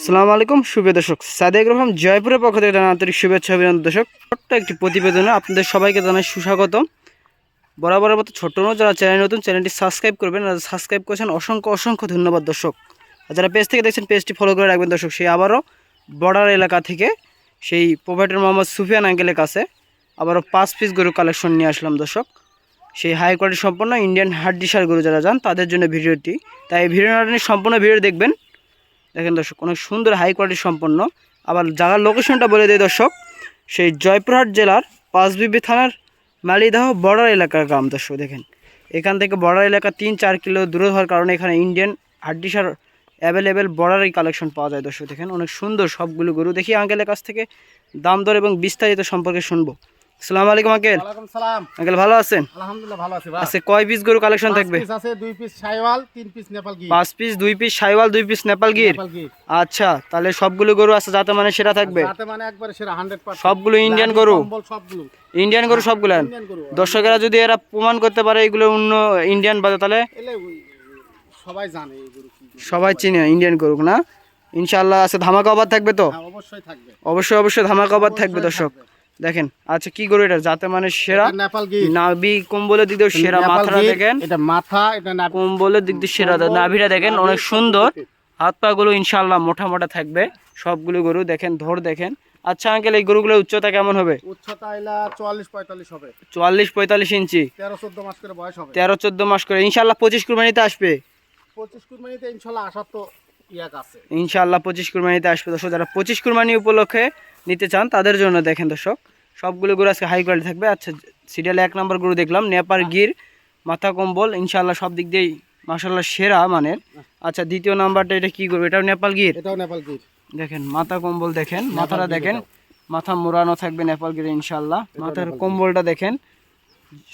আসসালামু আলাইকুম শুভেচ্ছা দর্শক, সাদেক রহমান জয়পুরের পক্ষ থেকে জানাই আন্তরিক শুভেচ্ছা অভিনন্দন। দর্শক, ছোট্ট একটি প্রতিবেদনে আপনাদের সবাইকে জানাই সুস্বাগতম। বরাবরের মতো ছোট্ট নয়, যারা চ্যানেল নতুন চ্যানেলটি সাবস্ক্রাইব করবেন, আর সাবস্ক্রাইব করেছেন অসংখ্য অসংখ্য ধন্যবাদ দর্শক। আর যারা পেজ থেকে দেখছেন পেজটি ফলো করে রাখবেন দর্শক। সেই আবারও বর্ডার এলাকা থেকে সেই প্রোভাইডার মোহাম্মদ সুফিয়ান আঙ্কেলের কাছে আবারও 5 পিস গরু কালেকশন নিয়ে আসলাম দর্শক। সেই হাই কোয়ালিটি সম্পন্ন ইন্ডিয়ান হাড্ডিসার গরু যারা যান তাদের জন্য ভিডিওটি, তাই এই ভিডিওটি সম্পূর্ণ ভিডিও দেখবেন। দেখেন দর্শক, অনেক সুন্দর হাই কোয়ালিটি সম্পন্ন। আবার জায়গার লোকেশনটা বলে দেয় দর্শক, সেই জয়পুরহাট জেলার পাঁচবিবি থানার মালিদাহ বর্ডার এলাকার গ্রাম দর্শক। দেখেন এখান থেকে বর্ডার এলাকা 3-4 কিলো দূরে হওয়ার কারণে এখানে ইন্ডিয়ান হাড্ডিসার অ্যাভেলেবেল বর্ডারের কালেকশন পাওয়া যায় দর্শক। দেখেন অনেক সুন্দর সবগুলো গরু। দেখি আঙ্কেলের কাছ থেকে দাম দর এবং বিস্তারিত সম্পর্কে শুনবো। আসসালামু আলাইকুম আঙ্কেল। ওয়ালাইকুম সালাম। আঙ্কেল ভালো আছেন? আলহামদুলিল্লাহ ভালো আছি ভাই। আচ্ছা, কয় পিস গরু কালেকশন থাকবে? 5 পিস আছে, 2 piece Sahiwal, 3 piece Nepal Gir. 5 piece, 2 piece Sahiwal, 2 piece Nepal Gir. আচ্ছা, তাহলে সবগুলো গরু আছে যাতে মানে সেরা থাকবে। যাতে মানে একবারে সেরা 100%। সবগুলো ইন্ডিয়ান গরু। সবগুলো ইন্ডিয়ান গরু সবগুলো। দর্শকেরা যদি এরা প্রমাণ করতে পারে এগুলো অন্য ইন্ডিয়ান বাদে, তাহলে সবাই জানে এই গরু কি। সবাই চিনে ইন্ডিয়ান গরু না? ইনশাআল্লাহ আছে। ধামাকা অফার থাকবে তো? হ্যাঁ, অবশ্যই থাকবে। অবশ্যই ধামাকা অফার থাকবে দর্শক। দেখেন আচ্ছা, কি গরু এটা যাতে মানে সেরা? নেপাল গির। নাভি কম্বলের দিক দিয়ে সেরা, মাথাটা দেখেন, এটা মাথা, এটা নাভি কম্বলের দিক দিয়ে সেরা, নাভিটা দেখেন অনেক সুন্দর। হাত পা গুলো ইনশাআল্লাহ মোটা মোটা থাকবে সবগুলো গরু। দেখেন ধর দেখেন। আচ্ছা আঙ্কেল, এই গরুগুলোর উচ্চতা কেমন হবে? উচ্চতা এলা 44-45 হবে। 44-45 ইঞ্চি। 13-14 মাস করে বয়স হবে। 13-14 মাস করে। ইনশাআল্লাহ 25 কুরবানিতে আসবে। 25 কুরবানিতে ইনশাআল্লাহ আসার তো ইয়াক আছে। ইনশাআল্লাহ 25 কুরবানিতে আসবে দর্শক। যারা 25 কুরবানি উপলক্ষে নিতে চান তাদের জন্য দেখেন দর্শক, সবগুলো গরু আজকে হাই কোয়ালিটি থাকবে। আচ্ছা, সিরিয়ালে 1 নম্বর গরু দেখলাম নেপাল গির, মাথা কম্বল ইনশাআল্লাহ সব দিক দিয়েই মাশাআল্লাহ সেরা মানের। আচ্ছা, দ্বিতীয় নাম্বারটা এটা কি গরু? এটাও নেপাল গির। এটাও নেপাল গির। দেখেন মাথা কম্বল দেখেন, মাথাটা দেখেন, মাথা মোড়ানো থাকবে নেপাল গিরে ইনশাআল্লাহ। মাথার কম্বলটা দেখেন,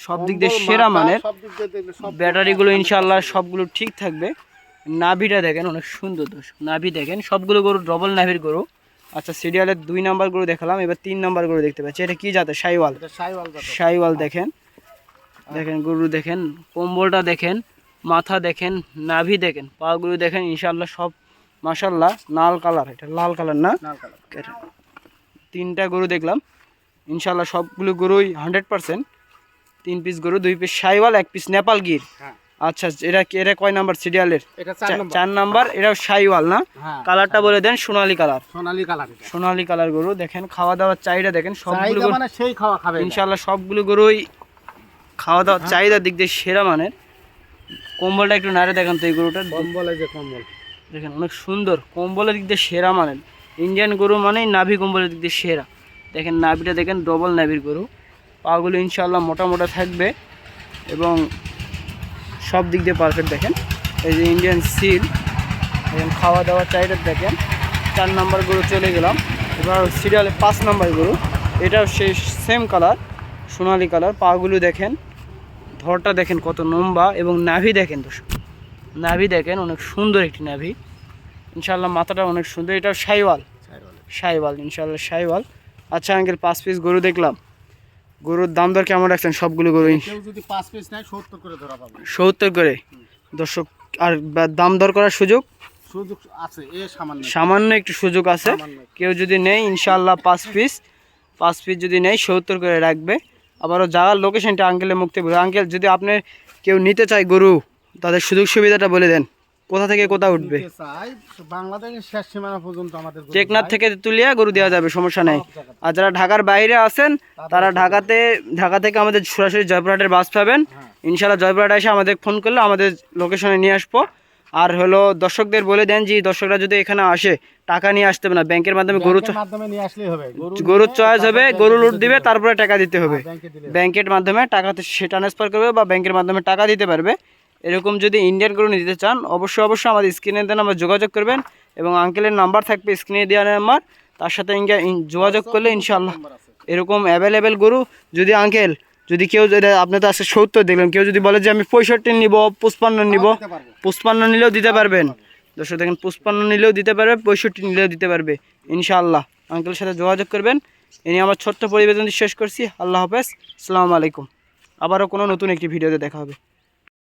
সব দিক দিয়ে সেরা মানের। ব্যাটারিগুলো ইনশাআল্লাহ সবগুলো ঠিক থাকবে। নাভিটা দেখেন অনেক সুন্দর দর্শক, নাভি দেখেন। সবগুলো গরু ডবল নাভির গরু। আচ্ছা, সিরিয়ালের 2 নাম্বার গরু দেখালাম, এবার 3 নাম্বার গরু দেখতে পাচ্ছি। এটা কি জাতের? শাইওয়াল। শাইওয়াল দেখেন, দেখেন গরু দেখেন, কম্বলটা দেখেন, মাথা দেখেন, নাভি দেখেন, পাগুলো দেখেন ইনশাআল্লাহ সব মাশাআল্লাহ লাল কালার। এটা লাল কালার না? 3টা গরু দেখলাম ইনশাআল্লাহ সবগুলো গরুই 100%। 3 পিস গরু, 2 পিস শাইওয়াল, 1 পিস নেপাল গির। আচ্ছা, এটা কয় নাম্বার সিরিয়ালের? 4 নাম্বার। এটাও শাইওয়াল না? কালারটা বলে দেন। সোনালী কালার। সোনালী কালার গরু। দেখেন খাওয়া দাওয়ার চাহিদা দেখেন, সবগুলো গরু মানে সেই খাওয়া খাবে ইনশাআল্লাহ সবগুলো গরুই খাওয়া দাওয়ার চাহিদার দিক দিয়ে সেরা মানের। কম্বলটা একটু নাড়ে দেখেন তো, এই গরুটার কম্বল, এই যে কম্বল দেখেন অনেক সুন্দর। কম্বলের দিক দিয়ে সেরা মানের। ইন্ডিয়ান গরু মানেই নাভি কম্বলের দিক দিয়ে সেরা। দেখেন নাভিটা দেখেন, ডবল নাভির গরু। পাগুলো ইনশাআল্লাহ মোটা মোটা থাকবে এবং সব দিক দিয়ে পারফেক্ট। দেখেন এই যে ইন্ডিয়ান সিল। দেখেন খাওয়া দাওয়ার চাহিদা দেখেন। 4 নাম্বার গরু চলে গেলাম। এবার সিরিয়ালে 5 নাম্বার গরু। এটাও সেই সেম কালার, সোনালী কালার। পাগুলো দেখেন, ধরটা দেখেন কত লম্বা এবং নাভি দেখেন দর্শক, নাভি দেখেন অনেক সুন্দর একটি নাভি ইনশাআল্লাহ। মাথাটা অনেক সুন্দর। এটাও শাইওয়াল ইনশাআল্লাহ শাইওয়াল। আচ্ছা আঙ্কেল, 5 পিস গরু দেখলাম, গরুর দাম দর কেমন রাখছেন সবগুলো গরু? কেউ যদি 5 পিস নেয় 70 করে ধরা পাবে। 70 করে দর্শক। আর দাম দর করার সুযোগ আছে, সামান্য একটু সুযোগ আছে। কেউ যদি নেয় ইনশাআল্লাহ 5 পিস যদি নেয় 70 করে রাখবে। আবারও যাওয়ার লোকেশনটা আঙ্কেলের মুক্তি বলে। আঙ্কেল, যদি আপনি কেউ নিতে চায় গরু, তাদের সুযোগ সুবিধাটা বলে দেন। কোথা থেকে কোথা উঠবে? বাংলাদেশের শেষ সীমানা পর্যন্ত আমাদের টেকনাফ থেকে তুলিয়া গরু দেওয়া যাবে, সমস্যা নেই। আর যারা ঢাকার বাইরে আছেন তারা ঢাকা থেকে আমাদের সরাসরি জয়পুরহাটের বাস পাবেন ইনশাআল্লাহ। জয়পুরহাটে এসে আমাদের ফোন করলে আমাদের লোকেশনে নিয়ে আসবো। আর হলো দর্শকদের বলে দেন যে দর্শকরা যদি এখানে আসে টাকা নিয়ে আসতে হবে না, ব্যাংকের মাধ্যমে গরুর চয়েস হবে, গরু লুট দিবে, তারপরে টাকা দিতে হবে। ব্যাংকের মাধ্যমে টাকা সে ট্রান্সফার করবে বা ব্যাংকের মাধ্যমে টাকা দিতে পারবে। এরকম যদি ইন্ডিয়ান গরু নিতে চান অবশ্যই আমাদের স্ক্রিনে দেন, আমরা যোগাযোগ করবেন এবং আঙ্কেলের নাম্বার থাকবে স্ক্রিনে দেওয়ার নাম্বার, তার সাথে যোগাযোগ করলে ইনশাআল্লাহ এরকম অ্যাভেলেবেল গরু। যদি আঙ্কেল, যদি কেউ যদি আপনি তো আজকে 70 দেখলেন, কেউ যদি বলে যে আমি 65 নিব, 55 নিব, 55 নিলেও দিতে পারবেন দর্শক। দেখেন 55 নিলেও দিতে পারবে, 65 নিলেও দিতে পারবে ইনশাআল্লাহ। আঙ্কেলের সাথে যোগাযোগ করবেন। এ নিয়ে আমার ছোট্ট প্রতিবেদনটি শেষ করছি। আল্লাহ হাফেজ, আসসালামু আলাইকুম। আবারও কোনো নতুন একটি ভিডিওতে দেখা হবে।